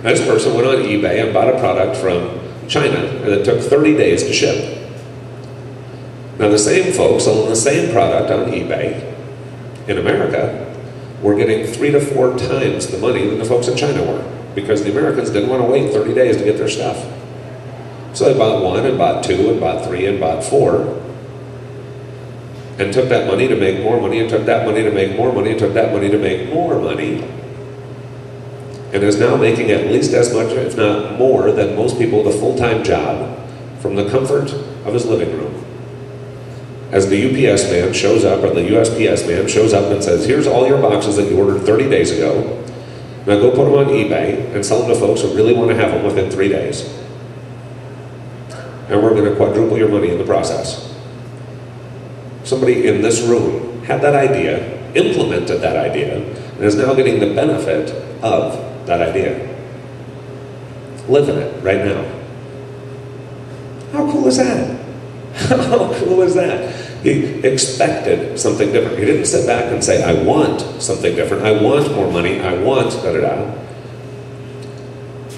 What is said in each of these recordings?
This person went on eBay and bought a product from China, and it took 30 days to ship. Now the same folks selling the same product on eBay in America were getting 3 to 4 times the money than the folks in China were, because the Americans didn't want to wait 30 days to get their stuff. So they bought 1 and bought 2 and bought 3 and bought 4, and took that money to make more money, and took that money to make more money, and took that money to make more money, and is now making at least as much, if not more, than most people with a full-time job from the comfort of his living room. As the UPS man shows up, or the USPS man shows up and says, here's all your boxes that you ordered 30 days ago. Now go put them on eBay and sell them to folks who really want to have them within 3 days. And we're going to quadruple your money in the process. Somebody in this room had that idea, implemented that idea, and is now getting the benefit of that idea. Live in it right now. How cool is that? How cool is that? He expected something different. He didn't sit back and say, I want something different. I want more money. I want da-da-da.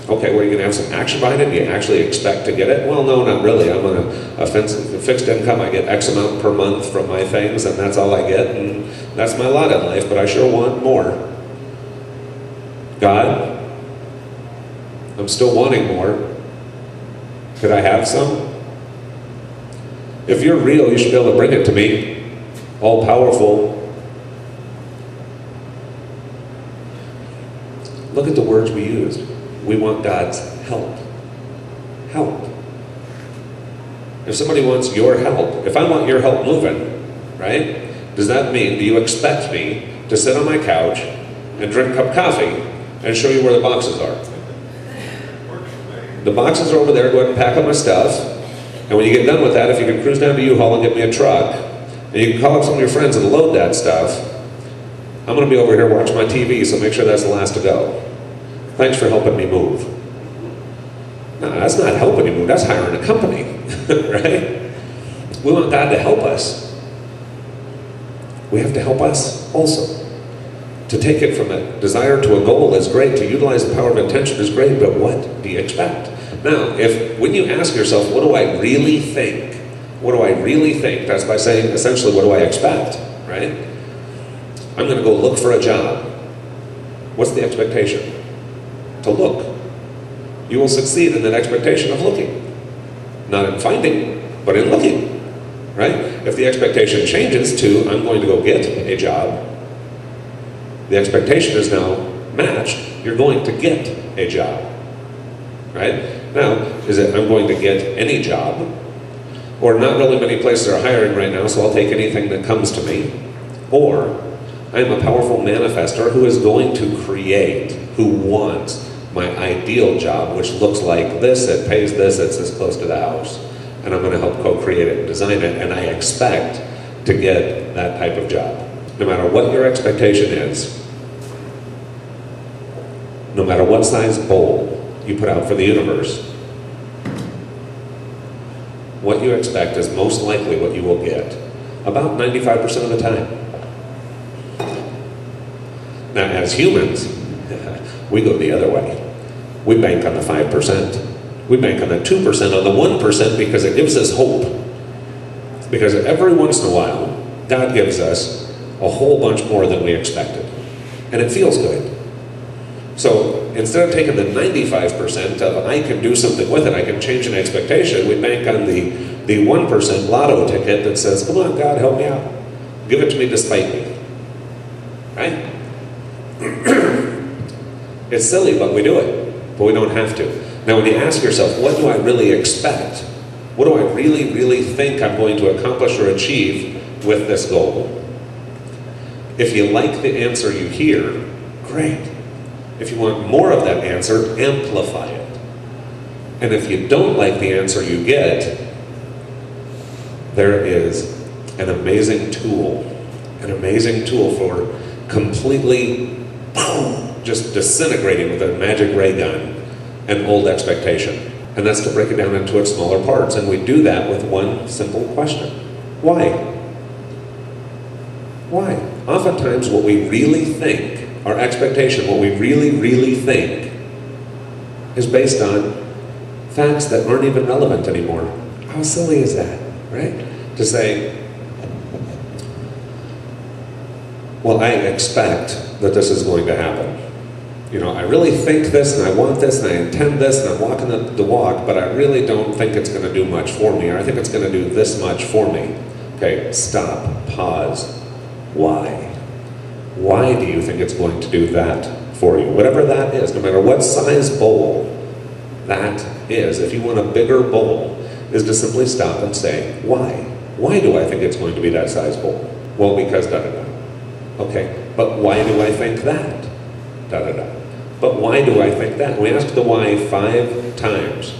Okay, well, are you going to have some action behind it? Do you actually expect to get it? Well, no, not really. I'm on a fixed income. I get X amount per month from my things, and that's all I get, and that's my lot in life, but I sure want more. God, I'm still wanting more. Could I have some? If you're real, you should be able to bring it to me. All powerful. Look at the words we used. We want God's help. Help. If somebody wants your help, if I want your help moving, right? Does that mean, do you expect me to sit on my couch and drink a cup of coffee and show you where the boxes are? The boxes are over there. Go ahead and pack up my stuff. And when you get done with that, if you can cruise down to U-Haul and get me a truck, and you can call up some of your friends and load that stuff, I'm going to be over here watching my TV, so make sure that's the last to go. Thanks for helping me move. No, that's not helping you move, that's hiring a company, right? We want God to help us. We have to help us also. To take it from a desire to a goal is great, to utilize the power of intention is great, but what do you expect? Now, when you ask yourself, what do I really think? What do I really think? That's by saying, essentially, what do I expect, right? I'm going to go look for a job. What's the expectation? To look. You will succeed in that expectation of looking. Not in finding, but in looking, right? If the expectation changes to, I'm going to go get a job, the expectation is now matched. You're going to get a job, right? Now, is it I'm going to get any job? Or not really many places are hiring right now, so I'll take anything that comes to me. Or I'm a powerful manifester who is going to create, who wants my ideal job, which looks like this, it pays this, it's this close to the house. And I'm going to help co-create it and design it, and I expect to get that type of job. No matter what your expectation is, no matter what size bowl you put out for the universe, what you expect is most likely what you will get about 95% of the time. Now, as humans, we go the other way. We bank on the 5%. We bank on the 2%, on the 1%, because it gives us hope. Because every once in a while, God gives us a whole bunch more than we expected. And it feels good. So instead of taking the 95% of I can do something with it, I can change an expectation, we bank on the 1% lotto ticket that says, come on, God, help me out. Give it to me despite me. Right? It's silly, but we do it. But we don't have to. Now when you ask yourself, what do I really expect? What do I really, really think I'm going to accomplish or achieve with this goal? If you like the answer you hear, great. If you want more of that answer, amplify it. And if you don't like the answer you get, there is an amazing tool for completely, just disintegrating with a magic ray gun an old expectation. And that's to break it down into its smaller parts. And we do that with one simple question. Why? Why? Oftentimes what we really think, our expectation, what we really, really think, is based on facts that aren't even relevant anymore. How silly is that, right? To say, well, I expect that this is going to happen. You know, I really think this, and I want this, and I intend this, and I'm walking the walk, but I really don't think it's going to do much for me, or I think it's going to do this much for me. Okay, stop, pause. Why? Why do you think it's going to do that for you? Whatever that is, no matter what size bowl that is, if you want a bigger bowl, is to simply stop and say, why? Why do I think it's going to be that size bowl? Well, because da-da-da. Okay, but why do I think that? Da-da-da. But why do I think that? We ask the why 5 times.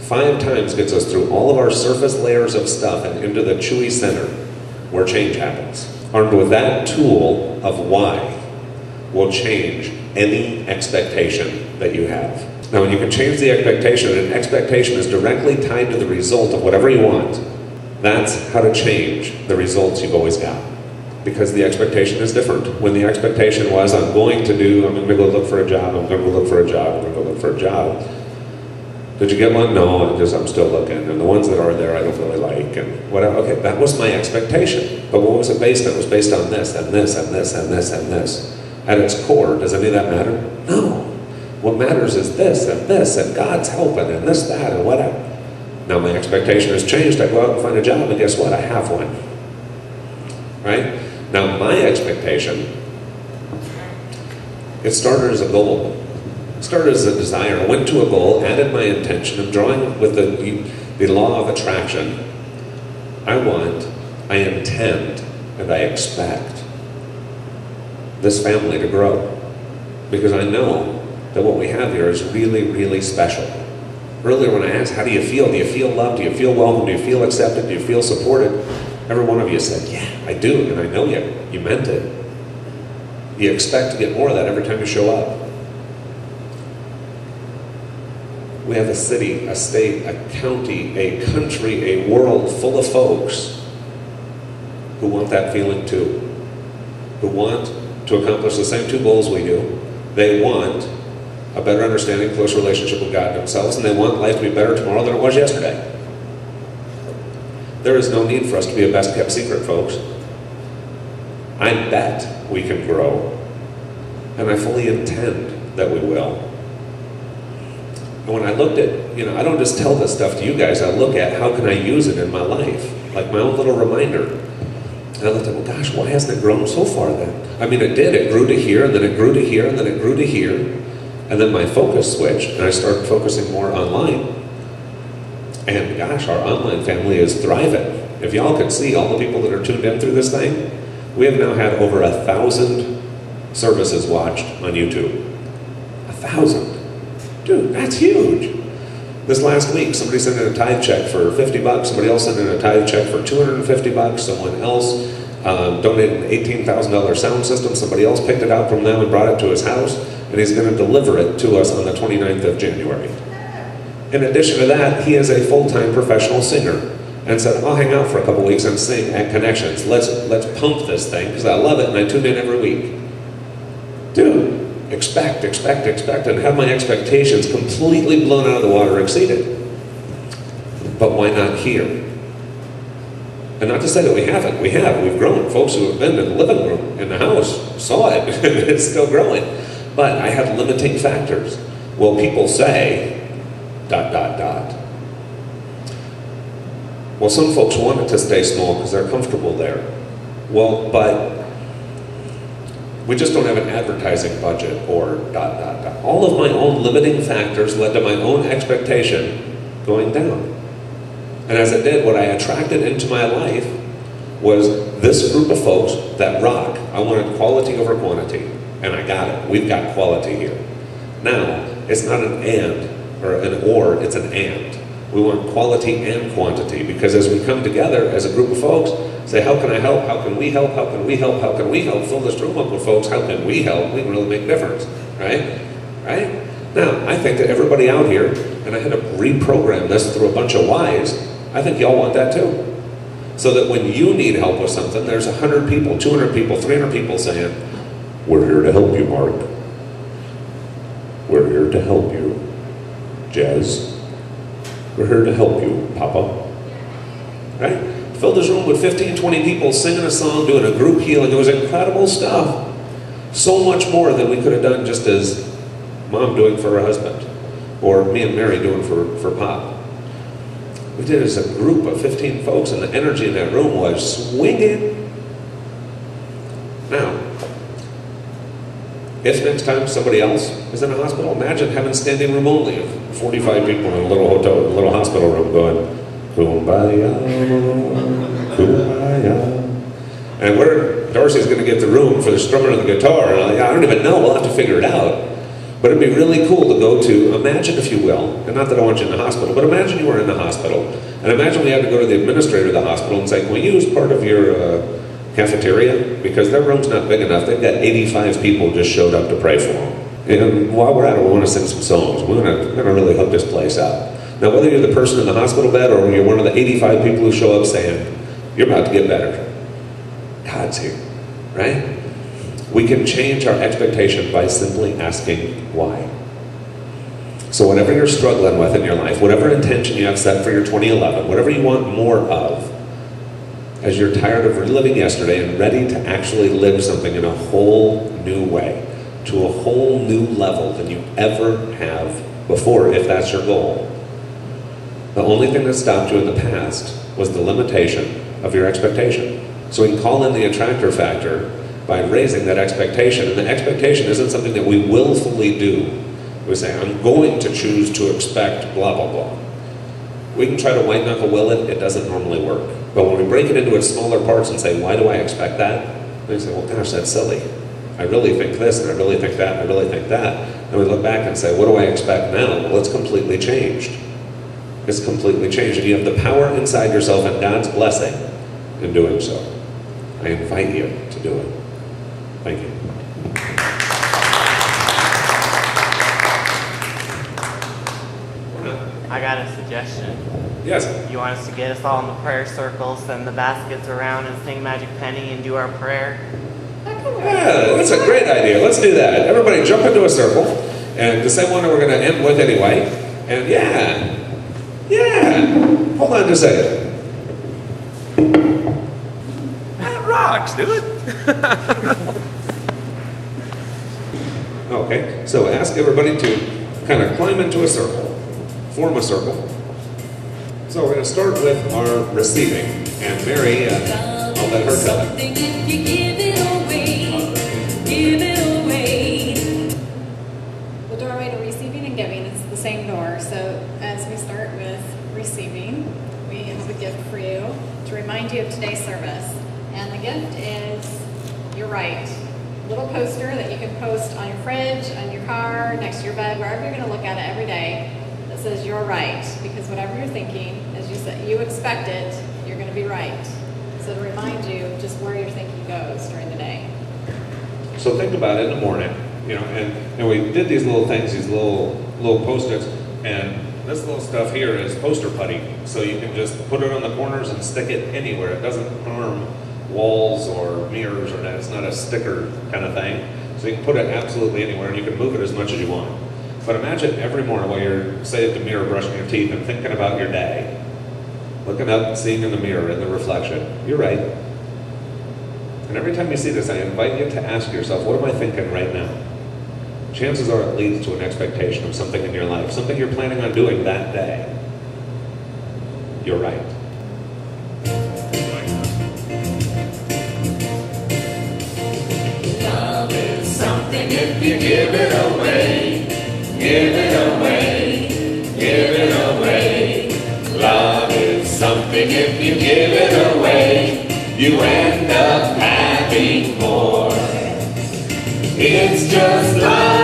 5 times gets us through all of our surface layers of stuff and into the chewy center where change happens. Armed with that tool of why will change any expectation that you have. Now, when you can change the expectation, and an expectation is directly tied to the result of whatever you want, that's how to change the results you've always got. Because the expectation is different. When the expectation was, I'm going to go look for a job, I'm going to go look for a job, I'm going to go look for a job. Did you get one? No, I'm still looking. And the ones that are there I don't really like, and whatever. Okay, that was my expectation. But what was it based on? It was based on this, and this, and this, and this, and this. At its core, does any of that matter? No. What matters is this, and God's helping, and this, that, and whatever. Now my expectation has changed. I go out and find a job, and guess what? I have one. Right? Now my expectation, it started as a goal. It started as a desire. I went to a goal, added my intention of drawing with the law of attraction. I want, I intend, and I expect this family to grow. Because I know that what we have here is really, really special. Earlier when I asked, how do you feel? Do you feel loved? Do you feel welcome? Do you feel accepted? Do you feel supported? Every one of you said, yeah, I do, and I know you. You meant it. You expect to get more of that every time you show up. We have a city, a state, a county, a country, a world full of folks who want that feeling too. Who want to accomplish the same 2 goals we do. They want a better understanding, close relationship with God and themselves, and they want life to be better tomorrow than it was yesterday. There is no need for us to be a best-kept secret, folks. I bet we can grow, and I fully intend that we will. And when I looked at, I don't just tell this stuff to you guys, I look at how can I use it in my life, like my own little reminder. And I looked at, well, gosh, why hasn't it grown so far then? I mean, it did. It grew to here, and then it grew to here, and then it grew to here. And then my focus switched, and I started focusing more online. And gosh, our online family is thriving. If y'all could see all the people that are tuned in through this thing, we have now had over 1,000 services watched on YouTube. 1,000. Dude, that's huge. This last week, somebody sent in a tithe check for $50. Somebody else sent in a tithe check for $250. Someone else donated an $18,000 sound system. Somebody else picked it out from them and brought it to his house, and he's going to deliver it to us on the 29th of January. In addition to that, he is a full-time professional singer and said, I'll hang out for a couple weeks and sing at Connections. Let's pump this thing because I love it and I tune in every week. Dude, expect, and have my expectations completely blown out of the water exceeded. But why not here? And not to say that we haven't. We have. We've grown. Folks who have been in the living room, in the house, saw it. It's still growing. But I had limiting factors. Well, people say, ... Well, some folks want it to stay small because they're comfortable there. Well, but we just don't have an advertising budget or ... All of my own limiting factors led to my own expectation going down. And as it did, what I attracted into my life was this group of folks that rock. I wanted quality over quantity, and I got it. We've got quality here. Now, it's not an and, or an or, it's an and. We want quality and quantity, because as we come together as a group of folks, say, how can I help? How can we help? How can we help? How can we help? Fill this room up with folks. How can we help? We can really make a difference, right? Right? Now, I think that everybody out here, and I had to reprogram this through a bunch of whys, I think y'all want that too. So that when you need help with something, there's 100 people, 200 people, 300 people saying, we're here to help you, Mark. We're here here to help you, Jez. We're here to help you, Papa. Right? Filled this room with 15, 20 people singing a song, doing a group healing. It was incredible stuff. So much more than we could have done just as Mom doing for her husband, or me and Mary doing for Pop. We did it as a group of 15 folks, and the energy in that room was swinging. Now, if next time somebody else is in a hospital, imagine having standing room only of 45 people in a little hospital room going, Kumbaya, Kumbaya. And where Darcy's going to get the room for the strummer and the guitar, and I don't even know, we'll have to figure it out. But it'd be really cool to go to, imagine if you will, and not that I want you in the hospital, but imagine you were in the hospital, and imagine we had to go to the administrator of the hospital and say, can we use part of your cafeteria? Because their room's not big enough. They've got 85 people just showed up to pray for them. And while we're at it, we want to sing some songs. We're going to really hook this place up. Now, whether you're the person in the hospital bed or you're one of the 85 people who show up saying, you're about to get better, God's here, right? We can change our expectation by simply asking why. So whatever you're struggling with in your life, whatever intention you have set for your 2011, whatever you want more of, as you're tired of reliving yesterday and ready to actually live something in a whole new way, to a whole new level than you ever have before, if that's your goal. The only thing that stopped you in the past was the limitation of your expectation. So we can call in the attractor factor by raising that expectation. And the expectation isn't something that we willfully do. We say, I'm going to choose to expect blah, blah, blah. We can try to white knuckle will it, it doesn't normally work. But when we break it into its smaller parts and say, why do I expect that? We say, well, gosh, that's silly. I really think this, and I really think that, and I really think that. And we look back and say, what do I expect now? Well, it's completely changed. It's completely changed. And you have the power inside yourself and God's blessing in doing so. I invite you to do it. Thank you. I got a suggestion. Yes. You want us to get us all in the prayer circle, send the baskets around and sing Magic Penny and do our prayer? Yeah, that's a great idea. Let's do that. Everybody jump into a circle, and the same one that we're going to end with anyway. And yeah. Hold on just a second. That rocks, dude. Okay, so ask everybody to kind of climb into a circle, form a circle. So we're going to start with our receiving, and Mary, I'll let her tell it. The doorway to receiving and giving is the same door. So as we start with receiving, we have a gift for you to remind you of today's service. And the gift is You're Right. A little poster that you can post on your fridge, on your car, next to your bed, wherever you're going to look at it every day, that says you're right. Because whatever you're thinking, as you said, you expect it, you're going to be right. So to remind you just where your thinking goes during the day. So think about it in the morning, and we did these little things, these little Post-its, and this little stuff here is poster putty. So you can just put it on the corners and stick it anywhere. It doesn't harm walls or mirrors or that. It's not a sticker kind of thing. So you can put it absolutely anywhere, and you can move it as much as you want. But imagine every morning while you're, say, at the mirror brushing your teeth and thinking about your day, looking up and seeing in the mirror in the reflection, you're right. And every time you see this, I invite you to ask yourself, what am I thinking right now? Chances are it leads to an expectation of something in your life, something you're planning on doing that day. You're right. Love is something if you give it away, give it away, give it away. Love is something if you give it away, you end up having more. It's just love.